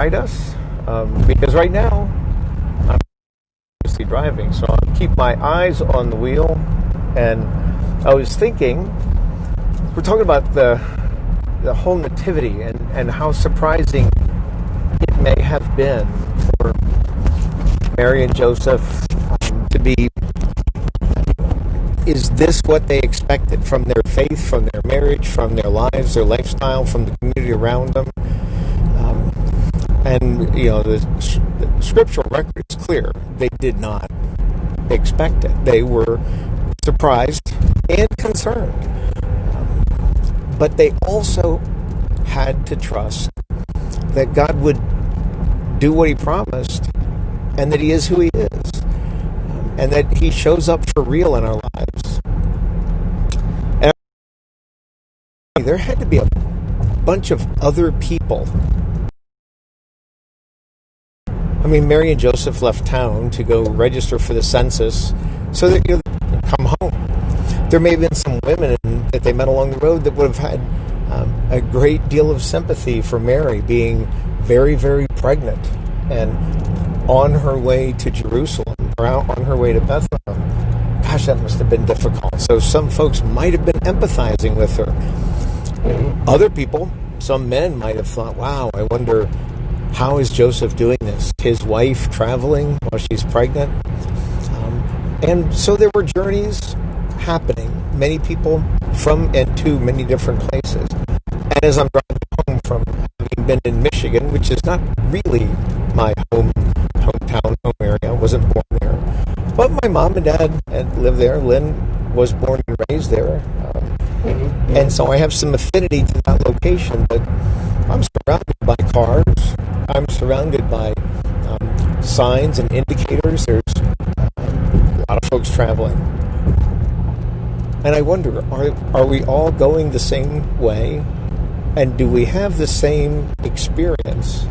guide us? Because right now I'm obviously driving, so I'll keep my eyes on the wheel. And I was thinking, we're talking about the whole nativity and how surprising it may have been for Mary and Joseph to be. Is this what they expected from their faith, from their marriage, from their lives, their lifestyle, from the community around them? And, the scriptural record is clear. They did not expect it. They were surprised and concerned. But they also had to trust that God would do what he promised and that he is who he is. And that he shows up for real in our lives. And there had to be a bunch of other people. I mean, Mary and Joseph left town to go register for the census so that you come home. There may have been some women that they met along the road that would have had a great deal of sympathy for Mary being very, very pregnant and on her way to Jerusalem, or out on her way to Bethlehem. Gosh, that must have been difficult. So some folks might have been empathizing with her. Other people, some men, might have thought, wow, I wonder, how is Joseph doing this? His wife traveling while she's pregnant? And so there were journeys happening. Many people from and to many different places. And as I'm driving home from having been in Michigan, which is not really my hometown, home area, I wasn't born there. But my mom and dad lived there. Lynn was born and raised there. And so I have some affinity to that location. But I'm surrounded by cars. I'm surrounded by signs and indicators. There's a lot of folks traveling. And I wonder, are we all going the same way? And do we have the same experience?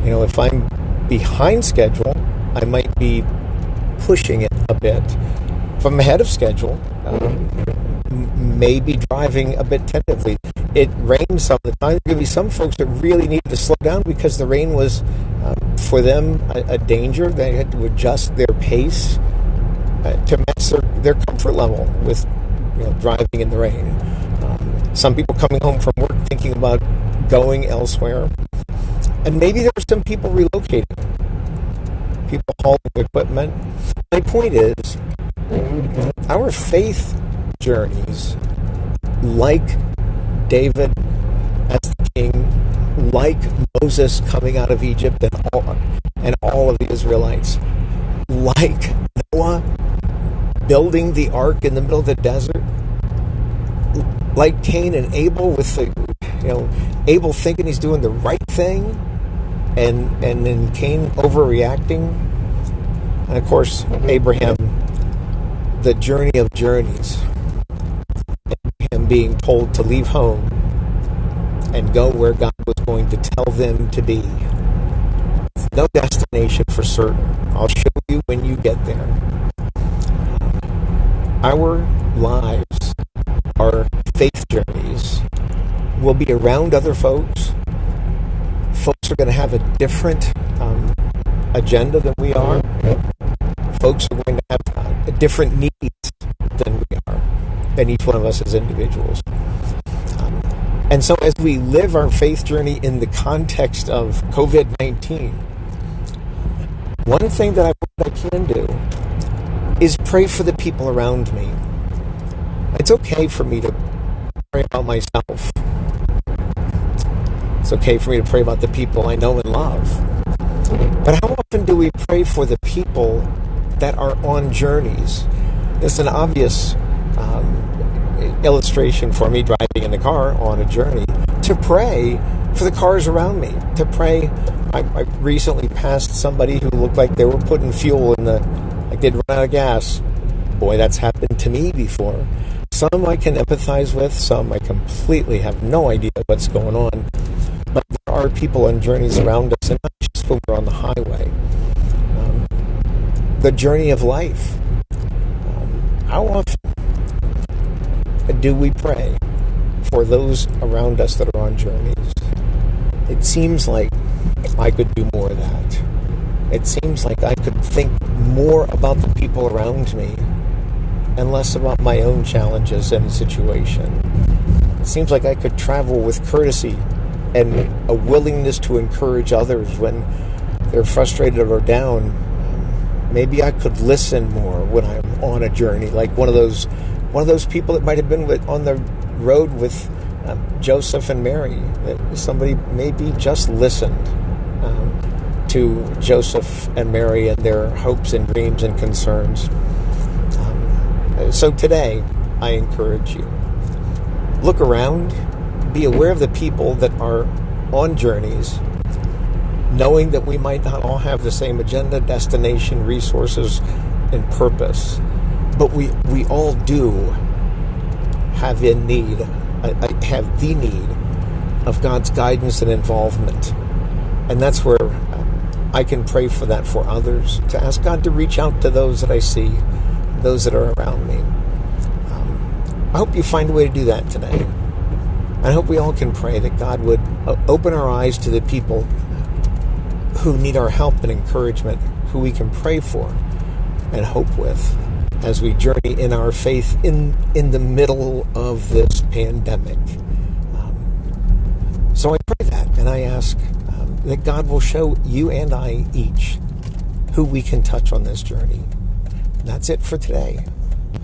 If I'm behind schedule, I might be pushing it a bit. If I'm ahead of schedule, maybe driving a bit tentatively. It rained some of the time. There are going to be some folks that really needed to slow down because the rain was, for them, a danger. They had to adjust their pace to match their comfort level with driving in the rain. Some people coming home from work thinking about going elsewhere. And maybe there were some people relocating. People hauling equipment. My point is, our faith journeys, like David as the king, like Moses coming out of Egypt and all of the Israelites, like Noah building the ark in the middle of the desert, like Cain and Abel with Abel thinking he's doing the right thing, and then Cain overreacting, and of course Abraham, the journey of journeys, him being told to leave home and go where God was going to tell them to be. No destination for certain. I'll show you when you get there. Our lives, our faith journeys, will be around other folks. Folks are going to have a different agenda than we are. Folks are going to have different needs than we are, than each one of us as individuals. And so as we live our faith journey in the context of COVID-19, one thing that I can do is pray for the people around me. It's okay for me to pray about myself. It's okay for me to pray about the people I know and love. But how often do we pray for the people that are on journeys? It's an obvious illustration for me driving in the car on a journey to pray for the cars around me. To pray. I recently passed somebody who looked like they were putting fuel in like they'd run out of gas. Boy, that's happened to me before. Some I can empathize with, some I completely have no idea what's going on. But there are people on journeys around us, and not just when we're on the highway. The journey of life. How often do we pray for those around us that are on journeys? It seems like I could do more of that. It seems like I could think more about the people around me and less about my own challenges and situation. It seems like I could travel with courtesy and a willingness to encourage others when they're frustrated or down. Maybe I could listen more when I'm on a journey, like one of those people that might have been on the road with Joseph and Mary. That somebody maybe just listened to Joseph and Mary and their hopes and dreams and concerns. So today, I encourage you, look around, be aware of the people that are on journeys, knowing that we might not all have the same agenda, destination, resources, and purpose, but we all do have the need of God's guidance and involvement. And that's where I can pray for that for others, to ask God to reach out to those that I see, those that are around me. I hope you find a way to do that today. I hope we all can pray that God would open our eyes to the people who need our help and encouragement, who we can pray for and hope with as we journey in our faith in the middle of this pandemic. So I pray that, and I ask that God will show you and I each who we can touch on this journey. And that's it for today.